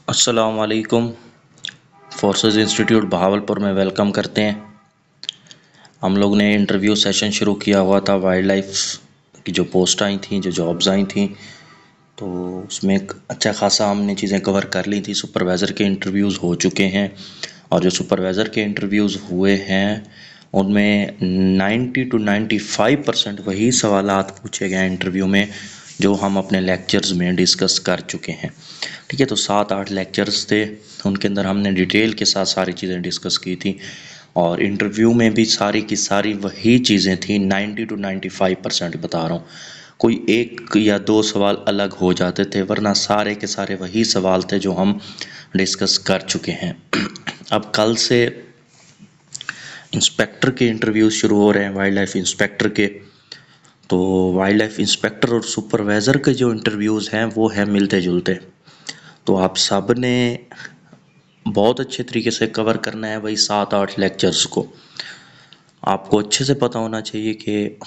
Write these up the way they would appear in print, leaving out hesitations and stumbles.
अस्सलाम वालेकुम। Forces institute Bahawalpur में वेलकम करते हैं। हम लोग ने इंटरव्यू सेशन शुरू किया हुआ था। वाइल्ड लाइफ की जो पोस्ट आई थी, जो जॉब्स आई थी, तो उसमें एक अच्छा खासा हमने चीज़ें कवर कर ली थी। सुपरवाइज़र के इंटरव्यूज़ हो चुके हैं और जो सुपरवाइज़र के इंटरव्यूज़ हुए हैं उनमें 90 to 95% वही सवालात पूछे गए इंटरव्यू में जो हम अपने लेक्चर्स में डिस्कस कर चुके हैं। ठीक है, तो 7-8 लेक्चर्स थे, उनके अंदर हमने डिटेल के साथ सारी चीज़ें डिस्कस की थी और इंटरव्यू में भी सारी की सारी वही चीज़ें थी। 90 to 95% बता रहा हूँ, कोई एक या दो सवाल अलग हो जाते थे, वरना सारे के सारे वही सवाल थे जो हम डिस्कस कर चुके हैं। अब कल से इंस्पेक्टर के इंटरव्यूज़ शुरू हो रहे हैं, वाइल्ड लाइफ इंस्पेक्टर के। तो वाइल्ड लाइफ इंस्पेक्टर और सुपरवाइज़र के जो इंटरव्यूज़ हैं वो हैं मिलते जुलते। तो आप सब ने बहुत अच्छे तरीके से कवर करना है वही 7-8 लेक्चर्स को। आपको अच्छे से पता होना चाहिए कि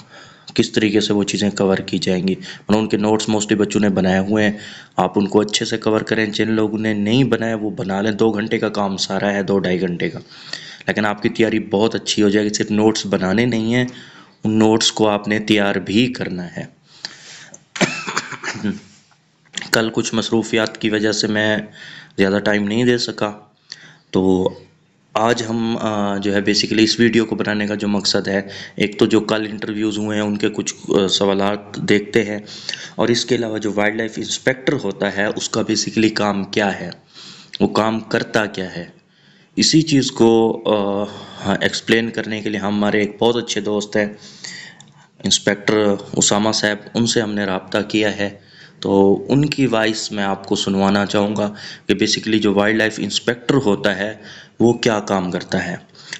किस तरीके से वो चीज़ें कवर की जाएंगी। और उनके नोट्स मोस्टली बच्चों ने बनाए हुए हैं, आप उनको अच्छे से कवर करें। जिन लोगों ने नहीं बनाया वो बना लें। 2 घंटे का काम सारा है, 2-2.5 घंटे का, लेकिन आपकी तैयारी बहुत अच्छी हो जाएगी। सिर्फ नोट्स बनाने नहीं हैं, उन नोट्स को आपने तैयार भी करना है। कल कुछ मसरूफियात की वजह से मैं ज़्यादा टाइम नहीं दे सका, तो आज हम जो है बेसिकली इस वीडियो को बनाने का जो मकसद है, एक तो जो कल इंटरव्यूज़ हुए हैं उनके कुछ सवालात देखते हैं, और इसके अलावा जो वाइल्ड लाइफ इंस्पेक्टर होता है उसका बेसिकली काम क्या है, वो काम करता क्या है। इसी चीज़ को एक्सप्लेन करने के लिए हमारे एक बहुत अच्छे दोस्त हैं इंस्पेक्टर उसामा साहब, उनसे हमने रब्ता किया है। तो उनकी वॉइस मैं आपको सुनवाना चाहूँगा कि बेसिकली जो वाइल्ड लाइफ इंस्पेक्टर होता है वो क्या काम करता है।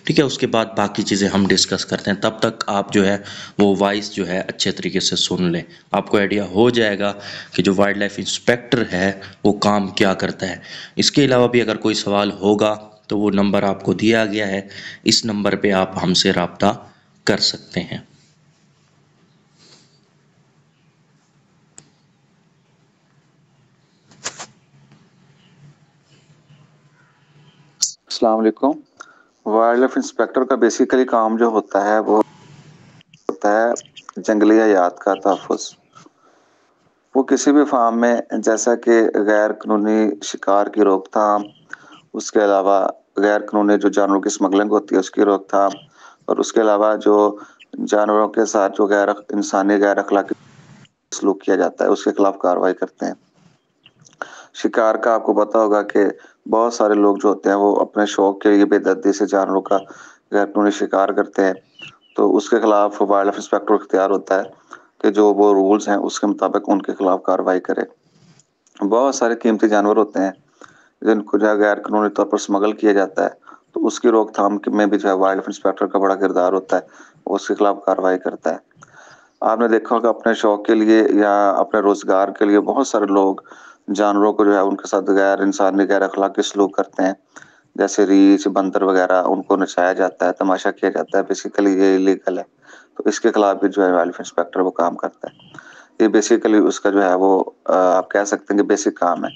ठीक है, उसके बाद बाकी चीज़ें हम डिस्कस करते हैं। तब तक आप जो है वो वॉइस जो है अच्छे तरीके से सुन लें, आपको आइडिया हो जाएगा कि जो वाइल्ड लाइफ इंस्पेक्टर है वो काम क्या करता है। इसके अलावा भी अगर कोई सवाल होगा तो वो नंबर आपको दिया गया है, इस नंबर पे आप हमसे रब्ता कर सकते हैं। अस्सलाम वालेकुम। वाइल्ड लाइफ इंस्पेक्टर का बेसिकली काम जो होता है वो होता है जंगली हयात का तहफ़्फ़ुज़। वो किसी भी फार्म में जैसा कि गैर कानूनी शिकार की रोकथाम, उसके अलावा गैर कानूनी जो जानवरों की स्मगलिंग होती है उसकी रोकथाम, और उसके अलावा जो जानवरों के साथ जो इंसानी गैर अखलाकी सलूक किया जाता है उसके खिलाफ कार्रवाई करते हैं। शिकार का आपको पता होगा कि बहुत सारे लोग जो होते हैं वो अपने शौक के लिए बेदर्दी से जानवरों का गैर कानूनी शिकार करते हैं, तो उसके खिलाफ वाइल्ड लाइफ इंस्पेक्टर को इख्तियार होता है कि जो वो रूल्स हैं उसके मुताबिक उनके खिलाफ कार्रवाई करे। बहुत सारे कीमती जानवर होते हैं जिनको जो है गैर कानूनी तौर पर स्मगल किया जाता है, तो उसकी रोकथाम में भी जो है वाइल्ड लाइफ इंस्पेक्टर का बड़ा किरदार होता है, वो उसके खिलाफ कार्रवाई करता है। आपने देखा होगा अपने शौक के लिए या अपने रोजगार के लिए बहुत सारे लोग जानवरों को जो है उनके साथ गैर इंसानी गैर अखलाकी सलूक करते हैं, जैसे रीछ बंदर वगैरह उनको नचाया जाता है, तमाशा किया जाता है। बेसिकली ये इलीगल है, तो इसके खिलाफ भी जो है वाइल्ड लाइफ इंस्पेक्टर वो काम करता है। ये बेसिकली उसका जो है वो आप कह सकते हैं कि बेसिक काम है।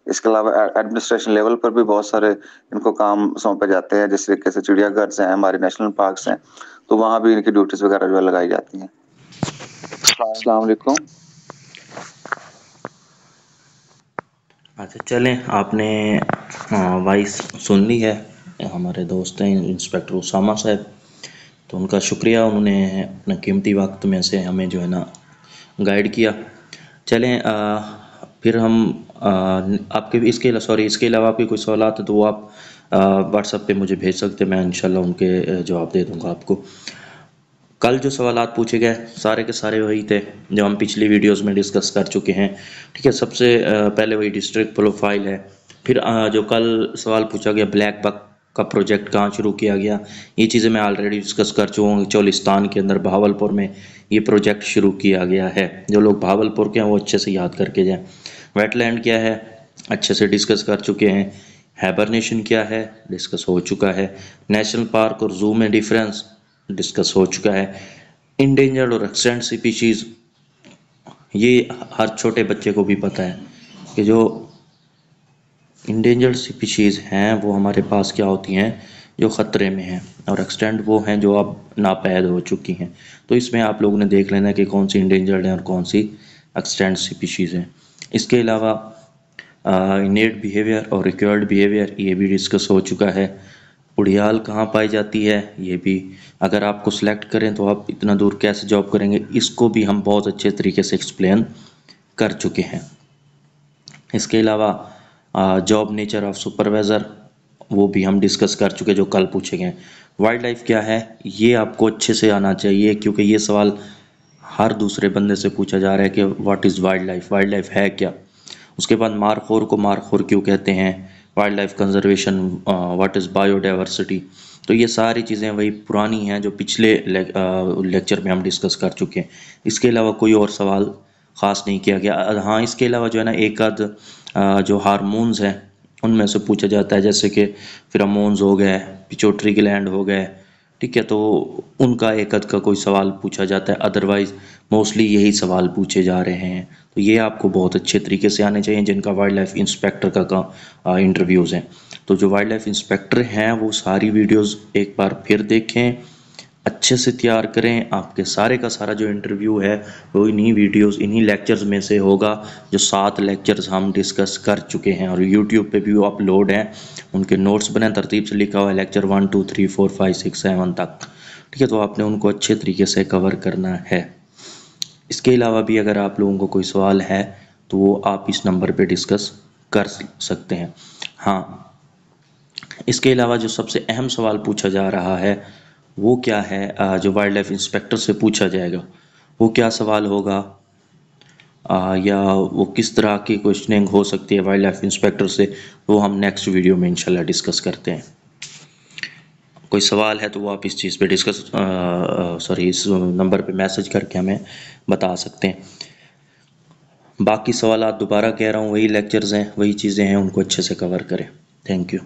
इसके अलावा एडमिनिस्ट्रेशन लेवल पर भी बहुत सारे इनको काम सौंपे जाते हैं, जिस तरीके से चिड़ियाघर हैं, हमारे नेशनल पार्क्स हैं, तो वहाँ भी इनकी ड्यूटीज वगैरह जो है लगाई जाती हैं। अस्सलाम वालेकुम। अच्छा, चलें, आपने वॉइस सुन ली है। हमारे दोस्त हैं इंस्पेक्टर उसामा साहब, तो उनका शुक्रिया, उन्होंने अपना कीमती वक्त में से हमें जो है ना गाइड किया। चलें, फिर हम आपके इसके अलावा आपके कोई सवाल है तो वो आप व्हाट्सएप पे मुझे भेज सकते हैं, मैं इंशाल्लाह उनके जवाब दे दूंगा आपको। कल जो सवालात पूछे गए सारे के सारे वही थे जो हम पिछली वीडियोस में डिस्कस कर चुके हैं। ठीक है, सबसे पहले वही डिस्ट्रिक्ट प्रोफाइल है। फिर जो कल सवाल पूछा गया ब्लैक बक का प्रोजेक्ट कहाँ शुरू किया गया, ये चीज़ें मैं ऑलरेडी डिस्कस कर चुका हूँ। चोलिस्तान के अंदर बहावलपुर में ये प्रोजेक्ट शुरू किया गया है। जो लोग बहावलपुर के हैं वो अच्छे से याद करके जाएँ। वेटलैंड क्या है अच्छे से डिस्कस कर चुके हैं। हाइबरनेशन क्या है डिस्कस हो चुका है। नेशनल पार्क और जू में डिफरेंस डिस्कस हो चुका है। इंडेंजर्ड और एक्सटेंट स्पीशीज़, ये हर छोटे बच्चे को भी पता है कि जो इंडेंजर्ड स्पीशीज़ हैं वो हमारे पास क्या होती हैं, जो ख़तरे में हैं, और एक्सटेंट वो हैं जो अब नापैद हो चुकी हैं। तो इसमें आप लोगों ने देख लेना कि कौन सी इंडेंजर्ड हैं और कौन सी एक्सटेंट स्पीशीज़ हैं। इसके अलावा इनेट बिहेवियर और रिक्वायर्ड बिहेवियर ये भी डिस्कस हो चुका है। उड़ियाल कहाँ पाई जाती है ये भी, अगर आपको सिलेक्ट करें तो आप इतना दूर कैसे जॉब करेंगे, इसको भी हम बहुत अच्छे तरीके से एक्सप्लेन कर चुके हैं। इसके अलावा जॉब नेचर ऑफ सुपरवाइज़र वो भी हम डिस्कस कर चुके जो कल पूछे गए। वाइल्ड लाइफ क्या है ये आपको अच्छे से आना चाहिए, क्योंकि ये सवाल हर दूसरे बंदे से पूछा जा रहा है कि व्हाट इज़ वाइल्ड लाइफ है क्या। उसके बाद मारखोर को मारखोर क्यों कहते हैं, wild life conservation, what is biodiversity. तो ये सारी चीज़ें वही पुरानी हैं जो पिछले लेक्चर में हम डिस्कस कर चुके हैं। इसके अलावा कोई और सवाल ख़ास नहीं किया गया। हाँ, इसके अलावा जो है ना एक आध जो हार्मोन्स हैं उनमें से पूछा जाता है, जैसे कि फेरोमोन्स हो गए, पिट्यूटरी ग्लैंड हो गए, ठीक है, तो उनका एक आध का कोई सवाल पूछा जाता है। अदरवाइज़ मोस्टली यही सवाल पूछे जा रहे हैं। तो ये आपको बहुत अच्छे तरीके से आने चाहिए जिनका वाइल्ड लाइफ इंस्पेक्टर का इंटरव्यूज़ हैं। तो जो वाइल्ड लाइफ इंस्पेक्टर हैं वो सारी वीडियोज़ एक बार फिर देखें, अच्छे से तैयार करें। आपके सारे का सारा जो इंटरव्यू है वो इन्हीं वीडियोस इन्हीं लेक्चर्स में से होगा, जो 7 लेक्चर्स हम डिस्कस कर चुके हैं और यूट्यूब पे भी वो अपलोड हैं। उनके नोट्स बने, तरतीब से लिखा हुआ है लेक्चर 1 2 3 4 5 6 7 तक, ठीक है। तो आपने उनको अच्छे तरीके से कवर करना है। इसके अलावा भी अगर आप लोगों को कोई सवाल है तो वो आप इस नंबर पे डिस्कस कर सकते हैं। हाँ, इसके अलावा जो सबसे अहम सवाल पूछा जा रहा है वो क्या है, जो वाइल्ड लाइफ इंस्पेक्टर से पूछा जाएगा वो क्या सवाल होगा, या वो किस तरह की क्वेश्चनिंग हो सकती है वाइल्ड लाइफ इंस्पेक्टर से, वो हम नेक्स्ट वीडियो में इंशाल्लाह डिस्कस करते हैं। कोई सवाल है तो वो आप इस चीज़ पे डिस्कस इस नंबर पे मैसेज करके हमें बता सकते हैं। बाकी सवाल दोबारा कह रहा हूँ वही लेक्चर्स हैं, वही चीज़ें हैं, उनको अच्छे से कवर करें। Thank you.